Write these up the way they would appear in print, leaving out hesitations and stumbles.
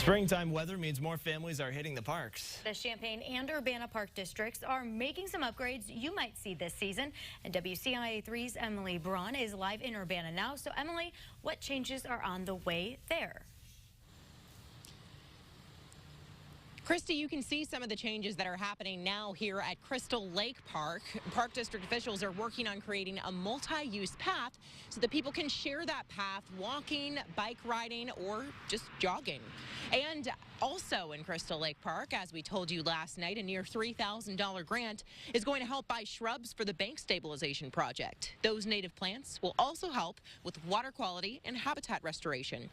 Springtime weather means more families are hitting the parks. The Champaign and Urbana Park districts are making some upgrades you might see this season. And WCIA3's Emily Braun is live in Urbana now. So, Emily, what changes are on the way there? Christy, you can see some of the changes that are happening now here at Crystal Lake Park. Park district officials are working on creating a multi-use path so that people can share that path walking, bike riding, or just jogging. And also in Crystal Lake Park, as we told you last night, a near $3,000 grant is going to help buy shrubs for the bank stabilization project. Those native plants will also help with water quality and habitat restoration.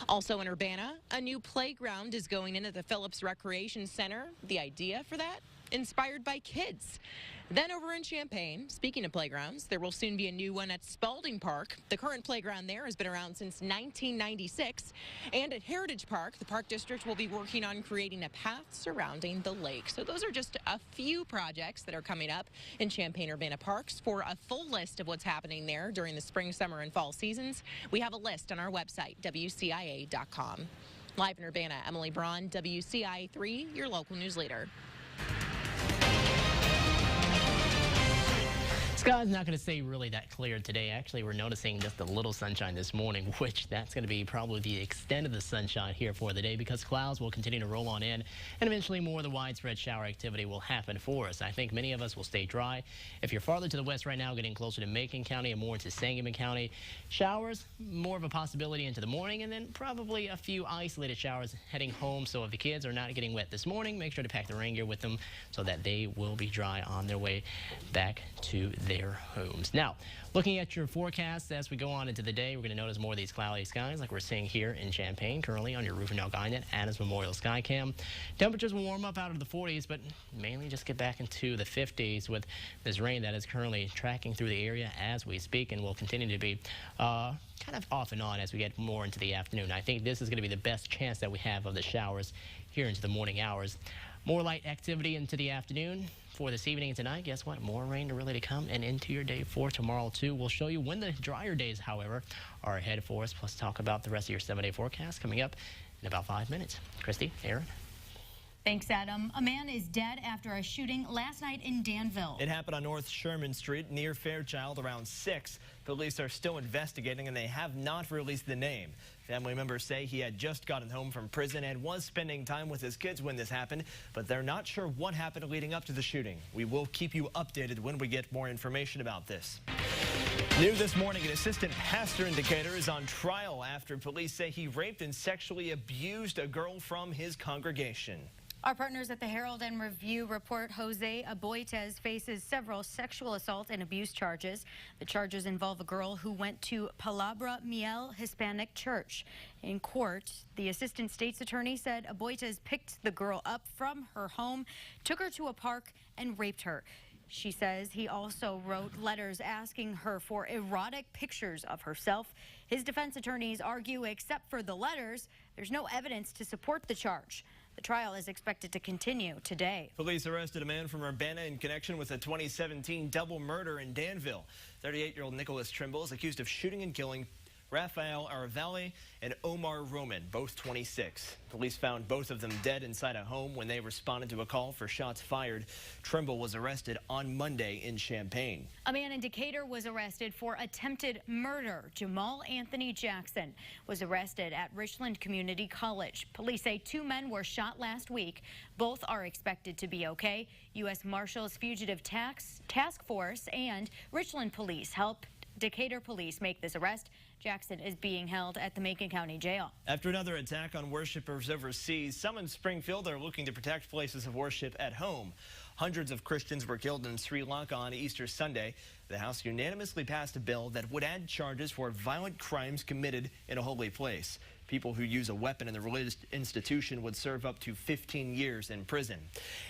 Also in Urbana, a new playground is going in at the Phillips Recreation Center. The idea for that? Inspired by kids. Then over in Champaign, speaking of playgrounds, there will soon be a new one at Spalding Park. The current playground there has been around since 1996. And at Heritage Park, the Park District will be working on creating a path surrounding the lake. So those are just a few projects that are coming up in Champaign-Urbana Parks. For a full list of what's happening there during the spring, summer, and fall seasons, we have a list on our website, WCIA.com. Live in Urbana, Emily Braun, WCIA3, your local news leader. Sky's not going to stay really that clear today. Actually, we're noticing just a little sunshine this morning, which that's going to be probably the extent of the sunshine here for the day because clouds will continue to roll on in and eventually more of the widespread shower activity will happen for us. I think many of us will stay dry. If you're farther to the west right now, getting closer to Macon County and more into Sangamon County, showers, more of a possibility into the morning and then probably a few isolated showers heading home. So if the kids are not getting wet this morning, make sure to pack the rain gear with them so that they will be dry on their way back to their homes. Now, looking at your forecast as we go on into the day, we're going to notice more of these cloudy skies like we're seeing here in Champaign, currently on your Roofing Algonquin Adams Memorial Skycam. Temperatures will warm up out of the 40s, but mainly just get back into the 50s with this rain that is currently tracking through the area as we speak and will continue to be kind of off and on as we get more into the afternoon. I think this is going to be the best chance that we have of the showers here into the morning hours. More light activity into the afternoon. For this evening and tonight, guess what? More rain really to come and into your day for tomorrow, too. We'll show you when the drier days, however, are ahead for us. Plus, talk about the rest of your 7-day forecast coming up in about 5 minutes. Christy, Aaron. Thanks, Adam. A man is dead after a shooting last night in Danville. It happened on North Sherman Street near Fairchild around 6. Police are still investigating and they have not released the name. Family members say he had just gotten home from prison and was spending time with his kids when this happened, but they're not sure what happened leading up to the shooting. We will keep you updated when we get more information about this. New this morning, an assistant pastor in Decatur is on trial after police say he raped and sexually abused a girl from his congregation. Our partners at the Herald and Review report Jose Aboitez faces several sexual assault and abuse charges. The charges involve a girl who went to Palabra Miel Hispanic Church. In court, the assistant state's attorney said Aboitez picked the girl up from her home, took her to a park, and raped her. She says he also wrote letters asking her for erotic pictures of herself. His defense attorneys argue, except for the letters, there's no evidence to support the charge. The trial is expected to continue today. Police arrested a man from Urbana in connection with a 2017 double murder in Danville. 38-year-old Nicholas Trimble is accused of shooting and killing Rafael Arevalo and Omar Roman, both 26. Police found both of them dead inside a home when they responded to a call for shots fired. Trimble was arrested on Monday in Champaign. A man in Decatur was arrested for attempted murder. Jamal Anthony Jackson was arrested at Richland Community College. Police say 2 men were shot last week. Both are expected to be okay. U.S. Marshals Fugitive Task Force and Richland Police helped Decatur police make this arrest. Jackson is being held at the Macon County Jail. After another attack on worshipers overseas, some in Springfield are looking to protect places of worship at home. Hundreds of Christians were killed in Sri Lanka on Easter Sunday. The House unanimously passed a bill that would add charges for violent crimes committed in a holy place. People who use a weapon in the religious institution would serve up to 15 years in prison.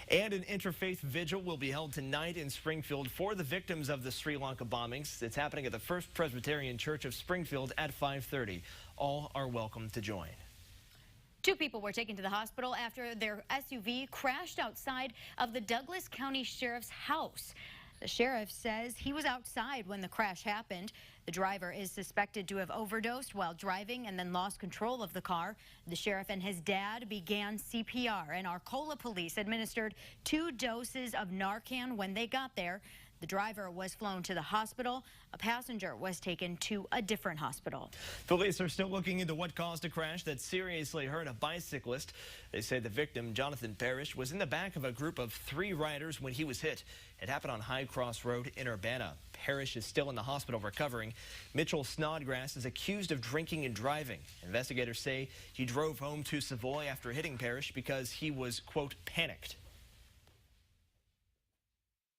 And an interfaith vigil will be held tonight in Springfield for the victims of the Sri Lanka bombings. It's happening at the First Presbyterian Church of Springfield at 5:30. All are welcome to join. 2 people were taken to the hospital after their SUV crashed outside of the Douglas County Sheriff's house. The sheriff says he was outside when the crash happened. The driver is suspected to have overdosed while driving and then lost control of the car. The sheriff and his dad began CPR, and Arcola police administered 2 doses of Narcan when they got there. The driver was flown to the hospital. A passenger was taken to a different hospital. Police are still looking into what caused a crash that seriously hurt a bicyclist. They say the victim, Jonathan Parrish, was in the back of a group of 3 riders when he was hit. It happened on High Cross Road in Urbana. Parrish is still in the hospital recovering. Mitchell Snodgrass is accused of drinking and driving. Investigators say he drove home to Savoy after hitting Parrish because he was, quote, panicked.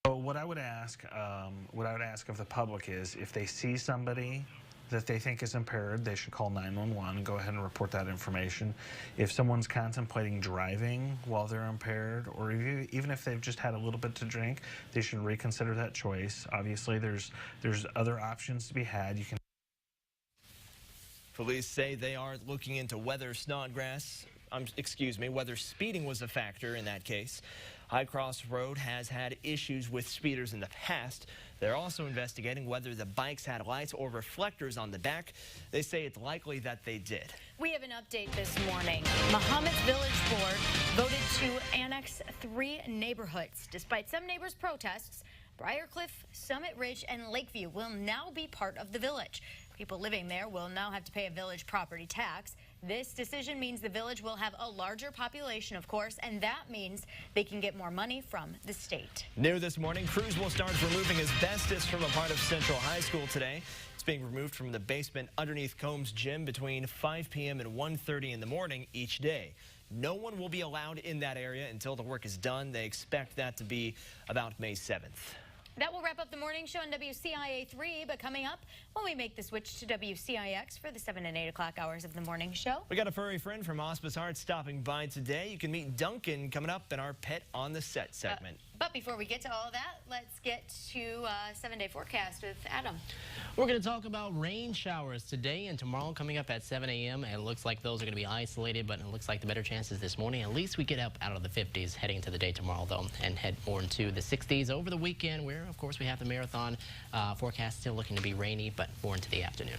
So what I would ask of the public is, if they see somebody that they think is impaired, they should call 911 and go ahead and report that information. If someone's contemplating driving while they're impaired, or even if they've just had a little bit to drink, they should reconsider that choice. Obviously, there's other options to be had. You can. Police say they are looking into whether whether speeding was a factor in that case. High Cross Road has had issues with speeders in the past. They're also investigating whether the bikes had lights or reflectors on the back. They say it's likely that they did. We have an update this morning. Mahomet's Village Board voted to annex 3 neighborhoods. Despite some neighbors' protests, Briarcliff, Summit Ridge, and Lakeview will now be part of the village. People living there will now have to pay a village property tax. This decision means the village will have a larger population, of course, and that means they can get more money from the state. New this morning, crews will start removing asbestos from a part of Central High School today. It's being removed from the basement underneath Combs Gym between 5 p.m. and 1:30 in the morning each day. No one will be allowed in that area until the work is done. They expect that to be about May 7th. That will wrap up the morning show on WCIA 3, but coming up, when we make the switch to WCIX for the 7 and 8 o'clock hours of the morning show. We got a furry friend from Hospice Arts stopping by today. You can meet Duncan coming up in our Pet on the Set segment. But before we get to all of that, let's get to 7-day forecast with Adam. We're going to talk about rain showers today and tomorrow coming up at 7 a.m. It looks like those are going to be isolated, but it looks like the better chances this morning. At least we get up out of the 50s heading into the day tomorrow, though, and head more into the 60s over the weekend, where, of course, we have the marathon forecast still looking to be rainy, but more into the afternoon.